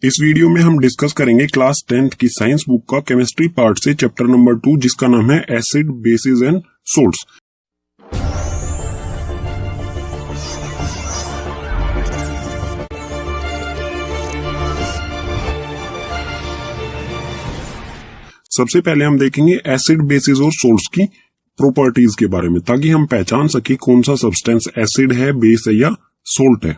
इस वीडियो में हम डिस्कस करेंगे क्लास 10th की साइंस बुक का केमिस्ट्री पार्ट से चैप्टर नंबर 2 जिसका नाम है एसिड बेसिस एंड सोल्ट्स। सबसे पहले हम देखेंगे एसिड बेसिस और सोल्ट्स की प्रॉपर्टीज के बारे में ताकि हम पहचान सके कौन सा सब्सटेंस एसिड है, बेस है या सोल्ट है।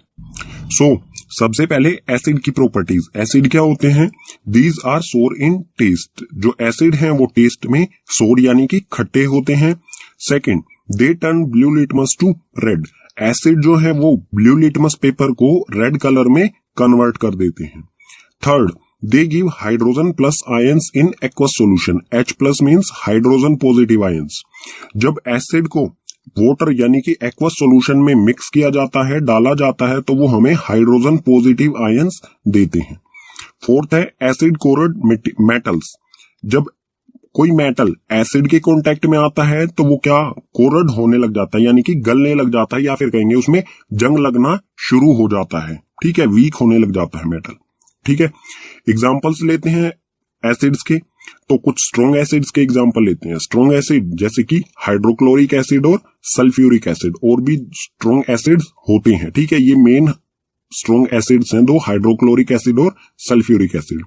सबसे पहले एसिड की प्रॉपर्टीज। एसिड क्या होते हैं? दीज आर सोर इन टेस्ट। जो एसिड हैं वो टेस्ट में सोर यानी कि खट्टे होते हैं। Second, they turn blue litmus to red. Acid जो है वो ब्लू लिटमस पेपर को रेड कलर में कन्वर्ट कर देते हैं। Third, they give hydrogen plus ions in aqueous solution. H plus means hydrogen positive ions. जब एसिड को वाटर यानी कि एक्वस सॉल्यूशन में मिक्स किया जाता है, डाला जाता है, तो वो हमें हाइड्रोजन पॉजिटिव आयंस देते हैं। फोर्थ है एसिड कोरड मेटल्स। जब कोई मेटल एसिड के कांटेक्ट में आता है तो वो क्या कोरड होने लग जाता है यानी कि गलने लग जाता है, या फिर कहेंगे उसमें जंग लगना शुरू हो जाता है। ठीक है, वीक होने लग जाता है मेटल। ठीक है, एग्जांपल्स लेते हैं एसिड्स के। तो कुछ स्ट्रॉन्ग एसिड्स के एग्जांपल लेते हैं। स्ट्रॉन्ग एसिड जैसे कि हाइड्रोक्लोरिक एसिड और सल्फ्यूरिक एसिड। और भी स्ट्रॉन्ग एसिड्स होते हैं। ठीक है, ये मेन स्ट्रॉन्ग एसिड्स हैं दो, हाइड्रोक्लोरिक एसिड और सल्फ्यूरिक एसिड।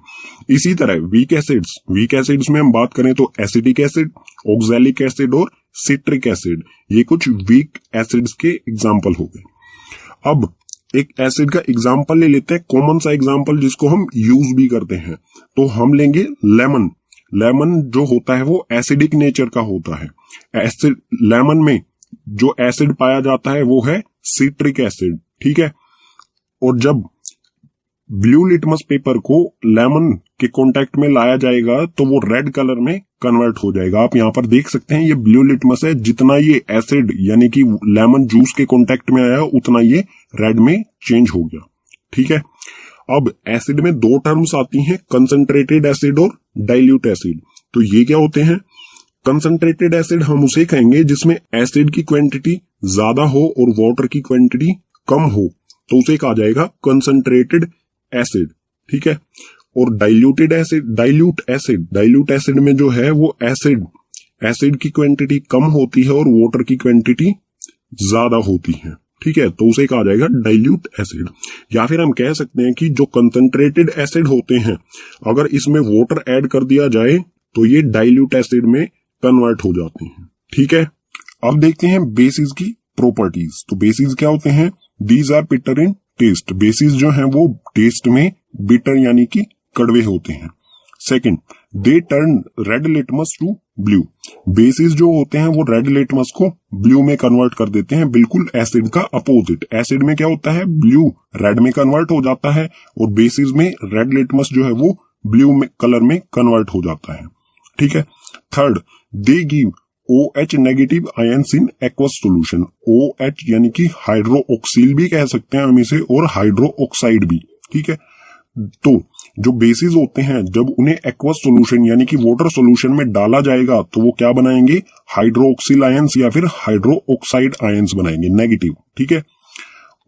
इसी तरह वीक एसिड्स में हम बात करें तो एसिटिक एसिड, ऑक्सैलिक एसिड और सिट्रिक एसिड, ये कुछ वीक एसिड्स के एग्जांपल हो गए। अब एक एसिड का एग्जांपल ले लेते हैं, कॉमन सा एग्जांपल जिसको हम यूज भी करते हैं। तो हम लेंगे लेमन। लेमन जो होता है वो एसिडिक नेचर का होता है। एसिड लेमन में जो एसिड पाया जाता है वो है सिट्रिक एसिड। ठीक है, और जब ब्लू लिटमस पेपर को लेमन के कांटेक्ट में लाया जाएगा तो वो रेड कलर में कन्वर्ट हो जाएगा। आप यहां पर देख सकते हैं ये ब्लू लिटमस है, जितना ये एसिड यानी कि लेमन जूस के कांटेक्ट में आया उतना ये रेड में चेंज हो गया। ठीक है, अब एसिड में दो टर्म्स आती हैं, कंसंट्रेटेड एसिड और डाइल्यूट एसिड। तो ये क्या होते हैं? कंसंट्रेटेड एसिड हम उसे कहेंगे जिसमें एसिड की क्वांटिटी ज्यादा हो और वाटर की क्वांटिटी कम हो, तो उसे कहा जाएगा कंसंट्रेटेड एसिड। ठीक है, और डाइल्यूट एसिड में जो है वो एसिड की क्वांटिटी कम होती है और वाटर की क्वांटिटी ज्यादा होती है। ठीक है, तो उसे कहा जाएगा डाइल्यूट एसिड। या फिर हम कह सकते हैं कि जो कंसंट्रेटेड एसिड होते हैं अगर इसमें वाटर ऐड कर दिया जाए तो ये डाइल्यूट एसिड में कन्वर्ट हो जाते हैं। ठीक है, अब देखते हैं बेसिस की प्रॉपर्टीज। तो बेसिस क्या होते हैं? These are bitter in taste. Bases जो है वो टेस्ट में बिटर यानी कि कड़वे होते हैं। Second, they turn red litmus to blue. Bases जो होते हैं वो रेड लिटमस को ब्लू में कन्वर्ट कर देते हैं, बिल्कुल एसिड का अपोजिट। एसिड में क्या होता है? ब्लू रेड में कन्वर्ट हो जाता है और बेसिस में रेड लिटमस जो है वो ब्लू में कलर में कन्वर्ट हो जाता है। ठीक है, third, they give OH negative ions in aqueous solution. OH यानी कि हाइड्रोक्सिल भी कह सकते हैं हम इसे, और हाइड्रो ऑक्साइड भी। ठीक है, तो जो बेसिस होते हैं जब उन्हें एक्वस सॉल्यूशन यानी कि वाटर सॉल्यूशन में डाला जाएगा तो वो क्या बनाएंगे? हाइड्रोक्सिल आयंस या फिर हाइड्रो ऑक्साइड आयंस बनाएंगे, नेगेटिव। ठीक है,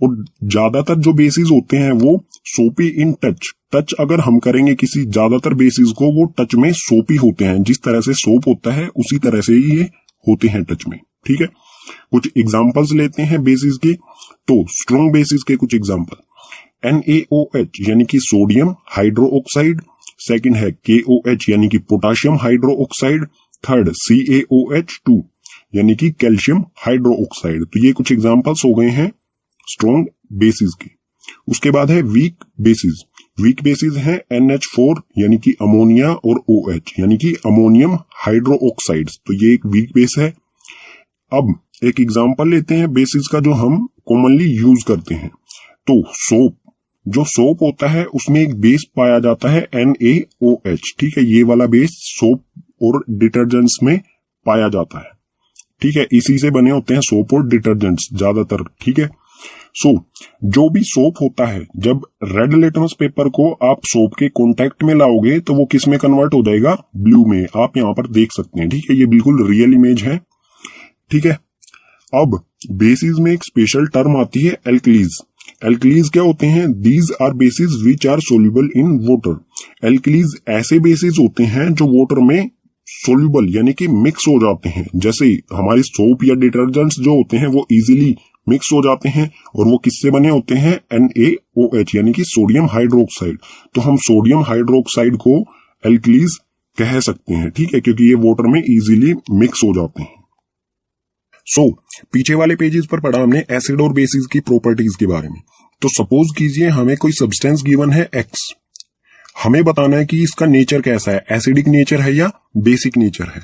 और ज्यादातर जो बेसिस होते हैं वो सोपी इन टच अगर हम करेंगे किसी ज्यादातर बेसिस को, वो टच में सोपी होते हैं। जिस तरह से सोप होता है उसी तरह से ही ये होते हैं टच में। ठीक है, कुछ एग्जांपल्स लेते हैं बेसिस के। तो स्ट्रॉन्ग बेसिस के कुछ एग्जांपल, NaOH यानी कि सोडियम हाइड्रो ऑक्साइड। सेकंड है KOH यानी कि potassium hydro oxide. Third CaOH2 यानी कि कैल्शियम हाइड्रो ऑक्साइड। तो ये कुछ एग्जांपल्स हो गए हैं स्ट्रॉन्ग बेसिस के। उसके बाद है वीक बेसिस। वीक बेसिस है NH4 यानी कि अमोनिया और OH यानी कि अमोनियम हाइड्रो ऑक्साइड्स। तो ये एक वीक बेस है। अब एक एग्जांपल लेते हैं बेसिस का जो हम कॉमनली यूज करते हैं। तो सोप, जो सोप होता है उसमें एक बेस पाया जाता है NaOH। ठीक है, ये वाला बेस सोप और डिटर्जेंट्स में पाया जाता है। ठीक है, इसी से बने होते हैं सोप और डिटर्जेंट्स ज्यादातर। ठीक है, जो भी सोप होता है जब रेड लिटमस पेपर को आप सोप के कांटेक्ट में लाओगे तो वो किस में कन्वर्ट हो जाएगा? ब्लू में। आप यहां पर देख सकते हैं। ठीक है, ये बिल्कुल रियल इमेज है। ठीक है, अब बेसिस में एक स्पेशल टर्म आती है एल्कलीज। एल्कलीज क्या होते हैं? These are bases which are soluble in water. Alkalis ऐसे बेसिस होते हैं जो वाटर में सोल्यूबल यानी कि मिक्स हो जाते हैं। जैसे हमारी सोप या डिटर्जेंट्स जो होते हैं वो इजीली मिक्स हो जाते हैं, और वो किससे बने होते हैं? NaOH यानी कि सोडियम हाइड्रोक्साइड। तो हम सोडियम हाइड्रोक्साइड को एल्कलीज कह सकते हैं, ठीक है, क्योंकि ये वाटर में इजीली मिक्स हो जाते हैं। पीछे वाले पेजेस पर पढ़ा हमने एसिड और बेसिस की प्रॉपर्टीज के बारे में। तो सपोज कीजिए हमें कोई सब्सटेंस गिवन है X, हमें बताना है कि इसका नेचर कैसा है, एसिडिक नेचर है या बेसिक नेचर है।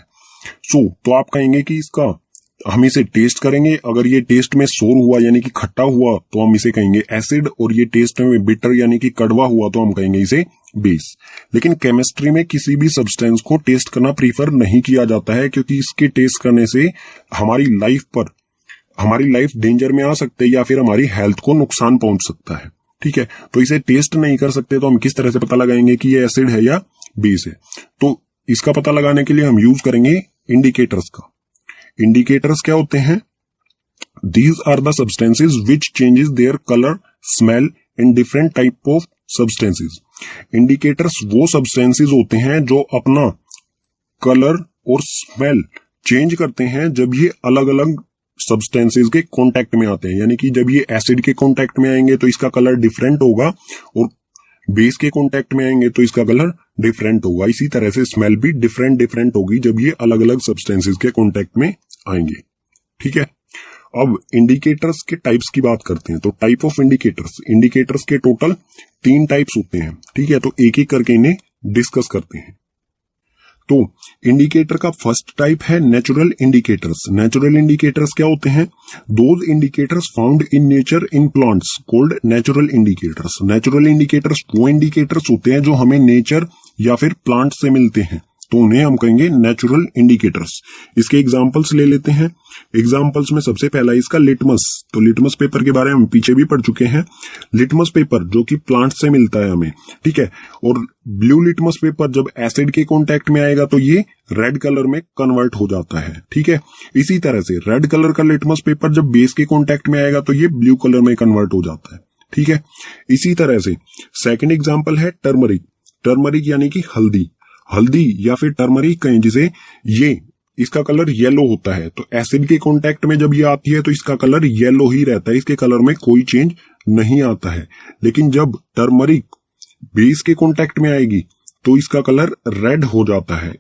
तो आप कहेंगे कि इसका हम इसे टेस्ट करेंगे, अगर ये टेस्ट में सोर हुआ यानी कि खट्टा हुआ तो हम इसे कहेंगे एसिड, और ये टेस्ट में बिटर यानी कि कड़वा हुआ तो हम कहेंगे इसे बेस। लेकिन केमिस्ट्री में किसी भी सब्सटेंस को टेस्ट करना प्रीफर नहीं किया जाता है, क्योंकि इसके टेस्ट करने से हमारी लाइफ डेंजर में आ सकते है या फिर हमारी हेल्थ को नुकसान पहुंच सकता है, ठीक है। तो इसे टेस्ट नहीं कर सकते, तो हम किस तरह से पता लगाएंगे कि ये एसिड है या बेस है? तो इसका पता लगाने के लिए हम यूज करेंगे इंडिकेटर्स का। इंडिकेटर्स क्या होते हैं? These are the substances which changes their color, smell in different type of substances. Indicators वो substances होते हैं जो अपना कलर और स्मेल चेंज करते हैं जब ये अलग अलग substances के कांटेक्ट में आते हैं। यानी कि जब ये एसिड के कांटेक्ट में आएंगे तो इसका कलर डिफरेंट होगा, और बेस के कांटेक्ट में आएंगे तो इसका कलर डिफरेंट होगा। इसी तरह से स्मेल भी डिफरेंट होगी जब ये अलग अलग सब्सटेंसेस के कांटेक्ट में आएंगे, ठीक है। अब इंडिकेटर्स के टाइप्स की बात करते हैं। तो टाइप ऑफ इंडिकेटर्स के टोटल 3 टाइप्स होते हैं, ठीक है। तो एक एक करके इन्हें डिस्कस करते हैं। तो इंडिकेटर का फर्स्ट टाइप है नेचुरल इंडिकेटर्स। नेचुरल इंडिकेटर्स क्या होते हैं? Those indicators found in nature in plants called natural indicators. Natural indicators वो इंडिकेटर्स होते हैं जो हमें नेचर या फिर प्लांट से मिलते हैं, तो उन्हें हम कहेंगे नेचुरल इंडिकेटर्स। इसके एग्जांपल्स ले लेते हैं। एग्जांपल्स में सबसे पहला इसका लिटमस। तो लिटमस पेपर के बारे में हम पीछे भी पढ़ चुके हैं। लिटमस पेपर जो कि प्लांट से मिलता है हमें, ठीक है। और ब्लू लिटमस पेपर जब एसिड के कांटेक्ट में आएगा तो ये रेड कलर में कन्वर्ट हो जाता है, ठीक है। इसी तरह से रेड कलर का लिटमस पेपर जब बेस के कांटेक्ट में आएगा तो ये ब्लू कलर में कन्वर्ट हो जाता है, ठीक है। इसी तरह से सेकंड एग्जांपल है टर्मरिक। टर्मरिक यानी कि हल्दी या फिर टर्मरिक कहें जिसे, ये इसका कलर येलो होता है। तो एसिड के कांटेक्ट में जब ये आती है तो इसका कलर येलो ही रहता है, इसके कलर में कोई चेंज नहीं आता है। लेकिन जब टर्मरिक बेस के कांटेक्ट में आएगी तो इसका कलर रेड हो जाता है।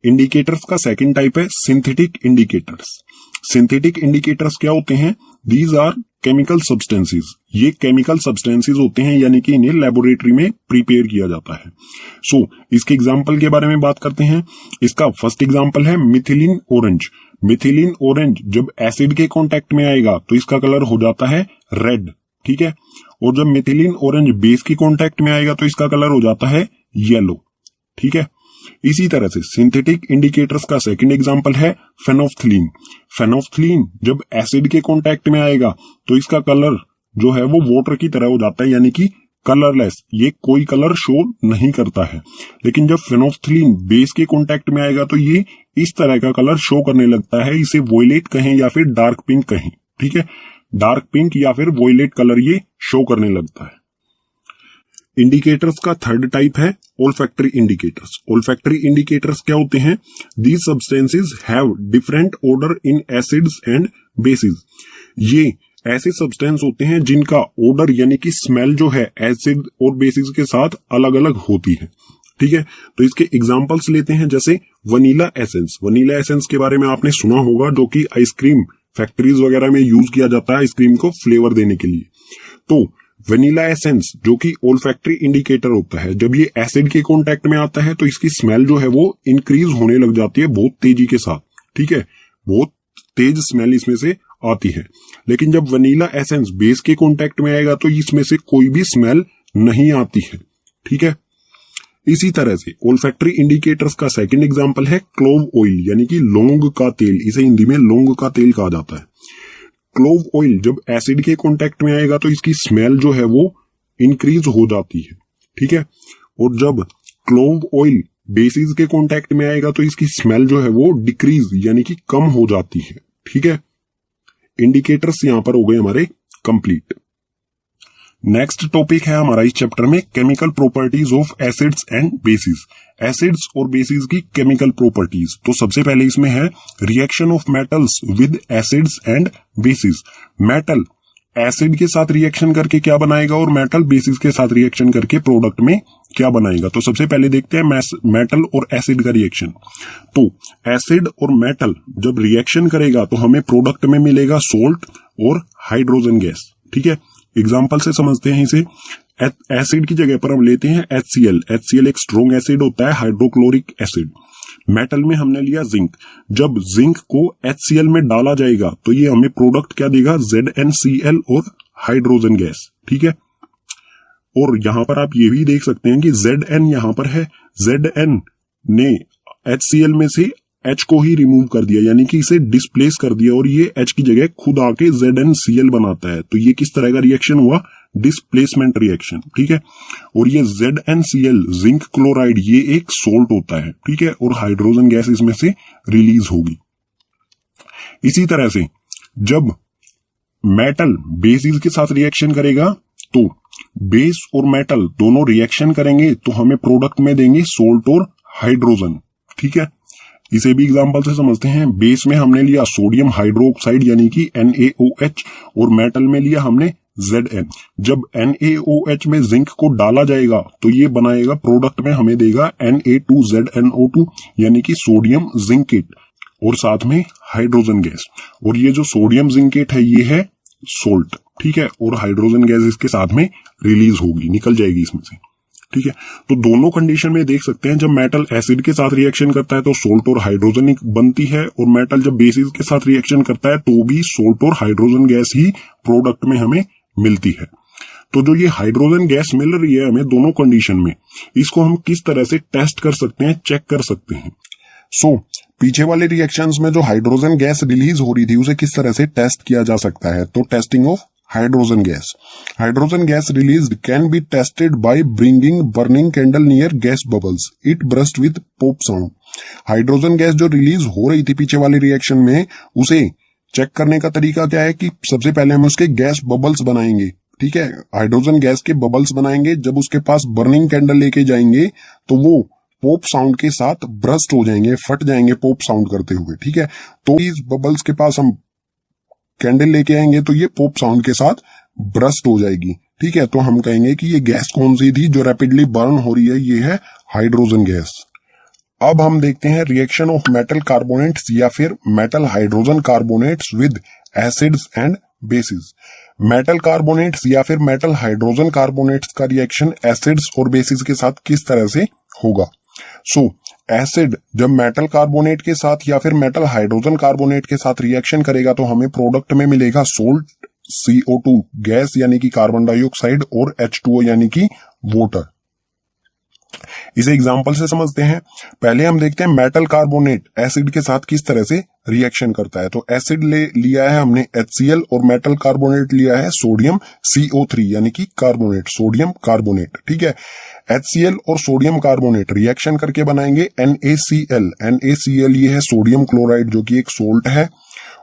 इंडिकेटर्स का सेकंड टाइप है सिंथेटिक इंडिकेटर्स। सिंथेटिक इंडिकेटर्स क्या होते हैं? These are chemical substances. ये केमिकल सब्सटेंसेस होते हैं, यानी कि इन्हें लेबोरेटरी में प्रिपेयर किया जाता है। इसके एग्जांपल के बारे में बात करते हैं। इसका फर्स्ट एग्जांपल है मिथिलीन ऑरेंज। मिथिलीन ऑरेंज जब एसिड के कांटेक्ट में आएगा तो इसका कलर हो जाता है रेड, ठीक है। और जब मिथिलीन ऑरेंज बेस के कांटेक्ट में आएगा तो इसका कलर हो जाता है येलो, ठीक है। इसी तरह से सिंथेटिक इंडिकेटर्स का सेकंड एग्जांपल है फेनोफ्थलीन। फेनोफ्थलीन जब एसिड के कांटेक्ट में आएगा तो इसका कलर जो है वो वाटर की तरह हो जाता है, यानी कि कलरलेस, ये कोई कलर शो नहीं करता है। लेकिन जब फेनोफ्थलीन बेस के कांटेक्ट में आएगा तो ये इस तरह का कलर शो करने लगता है। इसे वॉयलेट कहें या फिर डार्क पिंक कहें, ठीक है। डार्क पिंक या फिर वॉयलेट कलर ये शो करने लगता है। इंडिकेटर्स का थर्ड टाइप है ओल्फैक्टरी इंडिकेटर्स। ओल्फैक्टरी इंडिकेटर्स क्या होते हैं? These substances have different order in acids and bases. ये ऐसे सब्सटेंस होते हैं जिनका ऑर्डर यानी कि स्मेल जो है एसिड और बेसिस के साथ अलग अलग होती है, ठीक है। तो इसके एग्जांपल्स लेते हैं, जैसे वनीला एसेंस। वनीला एसेंस के बारे में आपने सुना होगा, जो कि आइसक्रीम फैक्ट्रीज वगैरह में यूज किया जाता है आइसक्रीम को फ्लेवर देने के लिए। तो वनीला एसेंस जो कि ओल्फैक्टरी इंडिकेटर होता है, जब ये एसिड के कांटेक्ट में आता है तो इसकी स्मेल जो है वो इंक्रीज होने लग जाती है बहुत तेजी के साथ, ठीक है। बहुत तेज स्मेल इसमें से आती है। लेकिन जब वनीला एसेंस बेस के कांटेक्ट में आएगा तो इसमें से कोई भी स्मेल नहीं आती है, ठीक है। इसी तरह से ओल्फैक्टरी इंडिकेटर्स का सेकंड एग्जांपल है क्लोव ऑयल, यानी कि लौंग का तेल। इसे हिंदी में लौंग का तेल कहा जाता है। क्लोव ऑयल जब एसिड के कांटेक्ट में आएगा तो इसकी स्मेल जो है वो इंक्रीज हो जाती है, ठीक है। और जब क्लोव ऑयल बेसिस के कांटेक्ट में आएगा तो इसकी स्मेल जो है वो डिक्रीज यानी कि कम हो जाती है, ठीक है। इंडिकेटर्स यहां पर हो गए हमारे कंप्लीट। नेक्स्ट टॉपिक है हमारा इस चैप्टर में chemical properties of acids and bases. Acids और बेसिस की केमिकल प्रॉपर्टीज। तो सबसे पहले इसमें है reaction of metals with acids and bases. Metal acid के साथ रिएक्शन करके क्या बनाएगा और मेटल बेसिस के साथ रिएक्शन करके प्रोडक्ट में क्या बनाएगा। तो सबसे पहले देखते हैं मेटल और एसिड का रिएक्शन। तो एसिड और मेटल जब रिएक्शन करेगा तो हमें प्रोडक्ट में मिलेगा सोल्ट और हाइड्रोजन गैस। ठीक है, एग्जाम्पल से समझते हैं इसे। एसिड की जगह पर हम लेते हैं HCl। HCl एक स्ट्रॉन्ग एसिड होता है, हाइड्रोक्लोरिक एसिड। मेटल में हमने लिया जिंक। जब जिंक को HCl में डाला जाएगा तो ये हमें प्रोडक्ट क्या देगा, ZnCl और हाइड्रोजन गैस। ठीक है, और यहां पर आप ये भी देख सकते हैं कि Zn यहां पर है। Zn ने HCl में से H को ही रिमूव कर दिया, यानी कि इसे डिस्प्लेस कर दिया और ये H की जगह खुद आके ZnCl बनाता है। तो ये किस तरह का रिएक्शन हुआ, डिस्प्लेसमेंट रिएक्शन। ठीक है, और ये ZnCl जिंक क्लोराइड ये एक सोल्ट होता है। ठीक है, और हाइड्रोजन गैस इसमें से रिलीज होगी। इसी तरह से जब मेटल बेसिस के साथ रिएक्शन करेगा तो बेस और मेटल दोनों रिएक्शन करेंगे तो हमें प्रोडक्ट में देंगे सोल्ट और हाइड्रोजन। ठीक है, इसे भी एग्जांपल से समझते हैं। बेस में हमने लिया सोडियम हाइड्रोक्साइड यानी कि NaOH और मेटल में लिया हमने Zn। जब NaOH में जिंक को डाला जाएगा तो ये बनाएगा प्रोडक्ट में हमें देगा Na2ZnO2 यानी कि सोडियम जिंकेट और साथ में हाइड्रोजन गैस। और ये जो सोडियम जिंकेट है ये है सोल्ट। ठीक है, और हाइड्रोजन गैस इसके साथ में रिलीज होगी, निकल जाएगी इसमें से। ठीक है, तो दोनों कंडीशन में देख सकते हैं जब मेटल एसिड के साथ रिएक्शन करता है तो सोल्ट और हाइड्रोजन बनती है, और मेटल जब बेसिस के साथ रिएक्शन करता है तो भी सोल्ट और हाइड्रोजन गैस ही प्रोडक्ट में हमें मिलती है। तो जो ये हाइड्रोजन गैस मिल रही है हमें दोनों कंडीशन में, इसको हम किस तरह से टेस्ट कर सकते हैं, चेक कर सकते हैं। पीछे वाले रिएक्शंस में जो हाइड्रोजन गैस रिलीज हो रही थी उसे किस तरह से टेस्ट किया जा सकता है। तो testing of hydrogen gas. Hydrogen gas released can be tested by bringing burning candle near gas bubbles, it burst with pop sound. Hydrogen gas जो रिलीज हो रही थी पीछे वाले रिएक्शन में, उसे चेक करने का तरीका क्या है कि सबसे पहले हम उसके गैस बबल्स बनाएंगे। ठीक है, हाइड्रोजन गैस के बबल्स बनाएंगे। जब उसके पास बर्निंग कैंडल लेके जाएंगे तो वो पॉप साउंड के साथ ब्रस्ट हो जाएंगे, फट जाएंगे पॉप साउंड करते हुए। ठीक है, तो इस बबल्स के पास हम कैंडल लेके आएंगे तो ये पॉप साउंड के साथ ब्रस्ट हो जाएगी। ठीक है, तो हम कहेंगे कि ये गैस कौन सी थी जो रैपिडली बर्न हो रही है, ये है हाइड्रोजन गैस। अब हम देखते हैं रिएक्शन ऑफ मेटल कार्बोनेट्स या फिर metal hydrogen carbonates with acids and bases. Metal carbonates या फिर मेटल हाइड्रोजन कार्बोनेट्स का रिएक्शन एसिड्स और बेसिस के साथ किस तरह से होगा। एसिड जब मेटल कार्बोनेट के साथ या फिर मेटल हाइड्रोजन कार्बोनेट के साथ रिएक्शन करेगा तो हमें प्रोडक्ट में मिलेगा सोल्ट, CO2 गैस यानी कि कार्बन डाइऑक्साइड और H2O यानी कि वाटर। इसे एग्जांपल से समझते हैं। पहले हम देखते हैं मेटल कार्बोनेट एसिड के साथ किस तरह से रिएक्शन करता है। तो एसिड लिया है हमने HCl और मेटल कार्बोनेट लिया है सोडियम CO3 यानी कि कार्बोनेट, सोडियम कार्बोनेट। ठीक है, HCl और सोडियम कार्बोनेट रिएक्शन करके बनाएंगे NaCl। NaCl ये है सोडियम क्लोराइड जो कि एक सोल्ट है,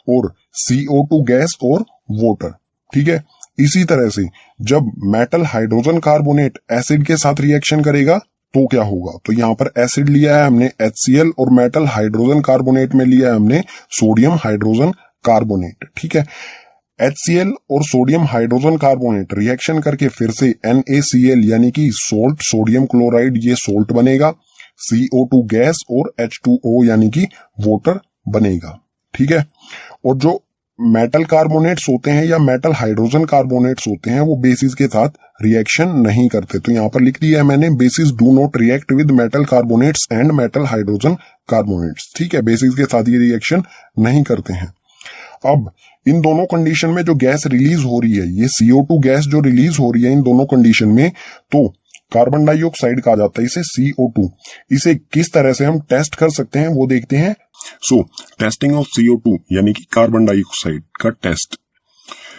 और CO2 गैस और वाटर। ठीक है, इसी तरह से जब मेटल हाइड्रोजन कार्बोनेट एसिड के साथ रिएक्शन करेगा तो क्या होगा। तो यहां पर एसिड लिया है हमने HCl और मेटल हाइड्रोजन कार्बोनेट में लिया है हमने सोडियम हाइड्रोजन कार्बोनेट। ठीक है, HCl और सोडियम हाइड्रोजन कार्बोनेट रिएक्शन करके फिर से NaCl यानी कि सोल्ट, सोडियम क्लोराइड ये सोल्ट बनेगा, CO2 गैस और H2O यानी कि वाटर बनेगा। ठीक है, और जो मेटल कार्बोनेट्स होते हैं या मेटल हाइड्रोजन कार्बोनेट्स होते हैं वो बेसिस के साथ रिएक्शन नहीं करते। तो यहां पर लिख दिया है मैंने, basis do not react with metal carbonates and metal hydrogen carbonates. ठीक है, बेसिस के साथ ये रिएक्शन नहीं करते हैं। अब इन दोनों कंडीशन में जो गैस रिलीज हो रही है, ये CO2 गैस जो रिलीज हो रही है इन दोनों कंडीशन में, तो कार्बन डाइऑक्साइड कहा जाता है इसे CO2। इसे किस तरह से हम टेस्ट कर सकते हैं वो देखते हैं। टेस्टिंग ऑफ CO2 यानी कि कार्बन डाइऑक्साइड का test.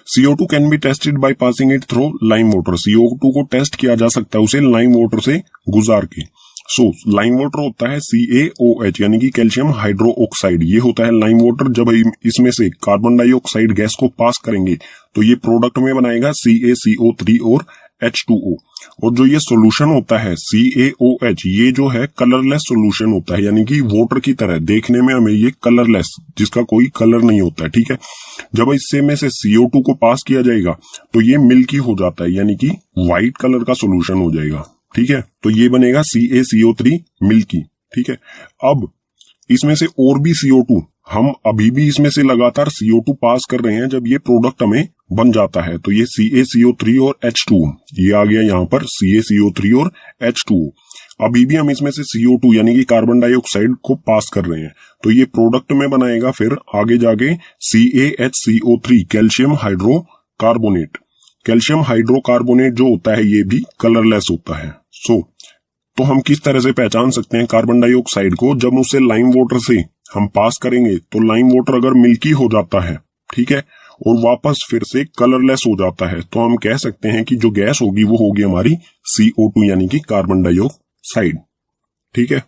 CO2 can be tested by passing it through lime water. CO2 को टेस्ट किया जा सकता है उसे लाइम वाटर से गुजार के। सो लाइम वाटर होता है CaOH यानी कि कैल्शियम हाइड्रो ऑक्साइड, ये होता है लाइम वाटर। जब इसमें से कार्बन डाइऑक्साइड गैस को पास करेंगे तो ये प्रोडक्ट में बनाएगा CaCO3 और H2O। और जो ये सोल्यूशन होता है CaOH, ये जो है कलरलेस सोल्यूशन होता है, यानी कि वाटर की तरह देखने में हमें ये कलरलेस, जिसका कोई कलर नहीं होता है, ठीक है। जब इससे में से CO2 को पास किया जाएगा तो ये मिल्की हो जाता है, यानी कि व्हाइट कलर का सोल्यूशन हो जाएगा, ठीक है। तो ये बनेगा CaCO3 मिल्की, ठीक है। अब इसमें से और भी CO2, हम अभी भी इसमें से लगातार CO2 पास कर रहे हैं। जब ये प्रोडक्ट हमें बन जाता है तो ये CaCO3 और H2O, ये आ गया यहाँ पर CaCO3 और H2O। अभी भी हम इसमें से CO2 यानी कि कार्बन डाइऑक्साइड को पास कर रहे हैं, तो ये प्रोडक्ट में बनाएगा फिर आगे जाके CaHCO3 calcium hydrocarbonate. Calcium hydrocarbonate जो होता है ये भी कलरलेस होता है। तो हम किस तरह से पहचान सकते हैं कार्बन डाइऑक्साइड को? जब उसे लाइम वाटर से हम पास करेंगे तो लाइम वाटर अगर मिल्की हो जाता है, ठीक है, और वापस फिर से कलरलेस हो जाता है, तो हम कह सकते हैं कि जो गैस होगी वो होगी हमारी CO2 यानी कि कार्बन डाइऑक्साइड, ठीक है।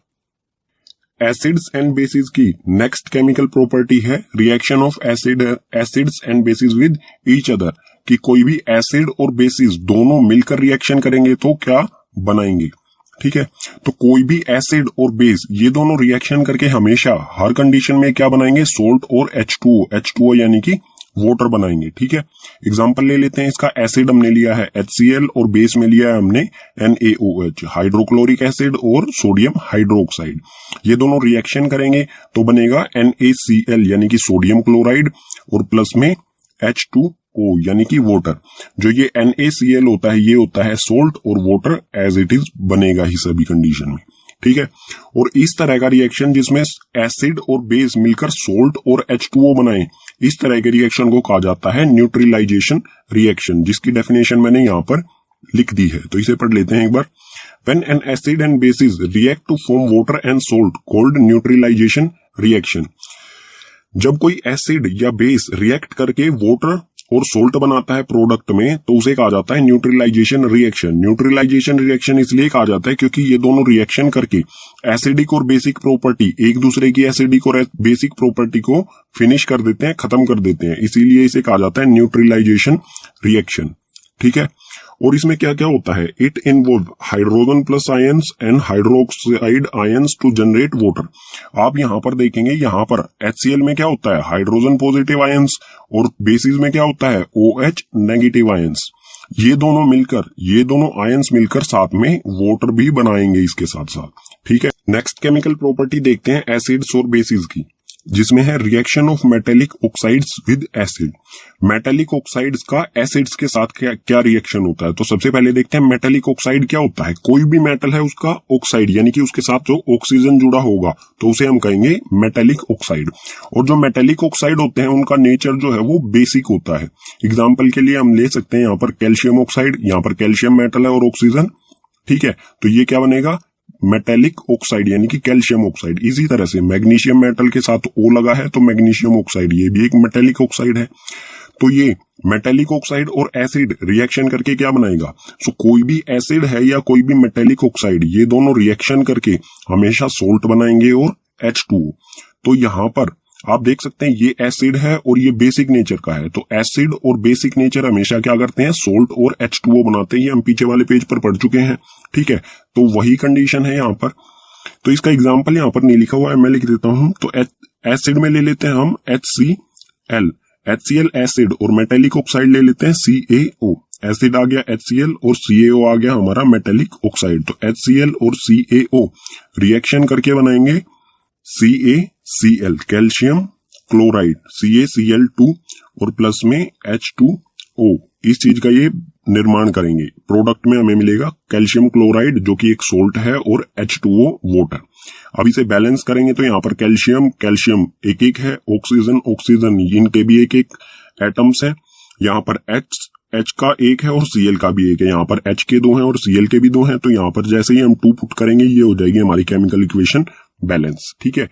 एसिड्स एंड बेसिस की नेक्स्ट केमिकल प्रॉपर्टी है reaction of acids and bases with each other, कि कोई भी एसिड और बेसिस दोनों मिलकर रिएक्शन करेंगे तो क्या बनाएंगे, ठीक है। तो कोई भी एसिड और बेस ये दोनों रिएक्शन करके हमेशा हर कंडीशन में क्या बनाएंगे? सोल्ट और H2O यानी कि वाटर बनाएंगे, ठीक है। एग्जांपल ले लेते हैं इसका। एसिड हमने लिया है HCl और बेस में लिया है हमने NaOH, हाइड्रोक्लोरिक एसिड और सोडियम हाइड्रोक्साइड। ये दोनों रिएक्शन करेंगे तो बनेगा NaCl यानी कि सोडियम क्लोराइड और प्लस में H2O यानी कि वाटर। जो ये NaCl होता है ये होता है सोल्ट और वाटर एज इट इज बनेगा ही सभी कंडीशन में, ठीक है। और इस तरह का रिएक्शन जिसमें एसिड और बेस मिलकर सोल्ट और H2O बनाए, इस तरह के रिएक्शन को कहा जाता है न्यूट्रलाइजेशन रिएक्शन, जिसकी डेफिनेशन मैंने यहां पर लिख दी है, तो इसे पढ़ लेते हैं एक बार। When an acid and bases react to form water and salt called neutralization reaction। जब कोई एसिड या बेस रिएक्ट करके वाटर और सोल्ट बनाता है प्रोडक्ट में तो उसे कहा जाता है न्यूट्रलाइजेशन रिएक्शन। न्यूट्रलाइजेशन रिएक्शन इसलिए कहा जाता है क्योंकि ये दोनों रिएक्शन करके एसिडिक और बेसिक प्रॉपर्टी, एक दूसरे की एसिडिक और बेसिक प्रॉपर्टी को फिनिश कर देते हैं, खत्म कर देते हैं, इसीलिए इसे कहा जाता है न्यूट्रलाइजेशन रिएक्शन, ठीक है। और इसमें क्या क्या होता है? It involve hydrogen plus ions and hydroxide ions to generate water. आप यहां पर देखेंगे, यहां पर HCl में क्या होता है? हाइड्रोजन पॉजिटिव आयंस, और बेसिस में क्या होता है? OH negative ions. ये दोनों आयंस मिलकर साथ में वाटर भी बनाएंगे इसके साथ साथ, ठीक है। नेक्स्ट केमिकल प्रॉपर्टी देखते हैं एसिड्स और बेसिस की, जिसमें है reaction of metallic oxides with acid. Metallic oxides का एसिड्स के साथ क्या रिएक्शन होता है? तो सबसे पहले देखते हैं मेटेलिक ऑक्साइड क्या होता है। कोई भी मेटल है उसका ऑक्साइड यानी कि उसके साथ जो ऑक्सीजन जुड़ा होगा तो उसे हम कहेंगे मेटेलिक ऑक्साइड। और जो मेटेलिक ऑक्साइड होते हैं उनका नेचर जो है वो बेसिक होता है। एग्जाम्पल के लिए हम ले सकते हैं यहाँ पर कैल्शियम ऑक्साइड, यहाँ पर कैल्शियम मेटल है और ऑक्सीजन, ठीक है, तो ये क्या बनेगा? मेटेलिक ऑक्साइड यानी कि कैल्शियम ऑक्साइड। इसी तरह से मैग्नीशियम मेटल के साथ O लगा है तो मैग्नीशियम ऑक्साइड, ये भी एक मेटेलिक ऑक्साइड है। तो ये मेटेलिक ऑक्साइड और एसिड रिएक्शन करके क्या बनाएगा? सो कोई भी एसिड है या कोई भी मेटेलिक ऑक्साइड, ये दोनों रिएक्शन करके हमेशा सोल्ट बनाएंगे और H2O। तो यहां पर आप देख सकते हैं ये एसिड है और ये बेसिक नेचर का है, तो एसिड और बेसिक नेचर हमेशा क्या करते हैं? सोल्ट और H2O बनाते हैं। ये हम पीछे वाले पेज पर पढ़ चुके हैं, ठीक है। तो वही कंडीशन है यहाँ पर। तो इसका एग्जाम्पल यहाँ पर नहीं लिखा हुआ है, मैं लिख देता हूं। तो एसिड में ले लेते हैं हम HCl एसिड, और मेटेलिक ऑक्साइड ले लेते हैं CaO। एसिड आ गया HCl और CaO आ गया हमारा मेटेलिक ऑक्साइड। तो HCl और CaO रिएक्शन करके बनाएंगे CaCl कैल्शियम क्लोराइड, CaCl2 और प्लस में H2O। इस चीज का ये निर्माण करेंगे। प्रोडक्ट में हमें मिलेगा कैल्शियम क्लोराइड जो कि एक सोल्ट है और H2O वाटर। अब इसे बैलेंस करेंगे तो यहाँ पर कैल्शियम एक एक है, ऑक्सीजन इनके भी एक एक एटम्स है। यहाँ पर H का एक है और Cl का भी एक है। यहाँ पर H के दो हैं और Cl के भी दो हैं। तो यहाँ पर जैसे ही हम 2 पुट करेंगे ये हो जाएगी हमारी केमिकल इक्वेशन बैलेंस, ठीक है।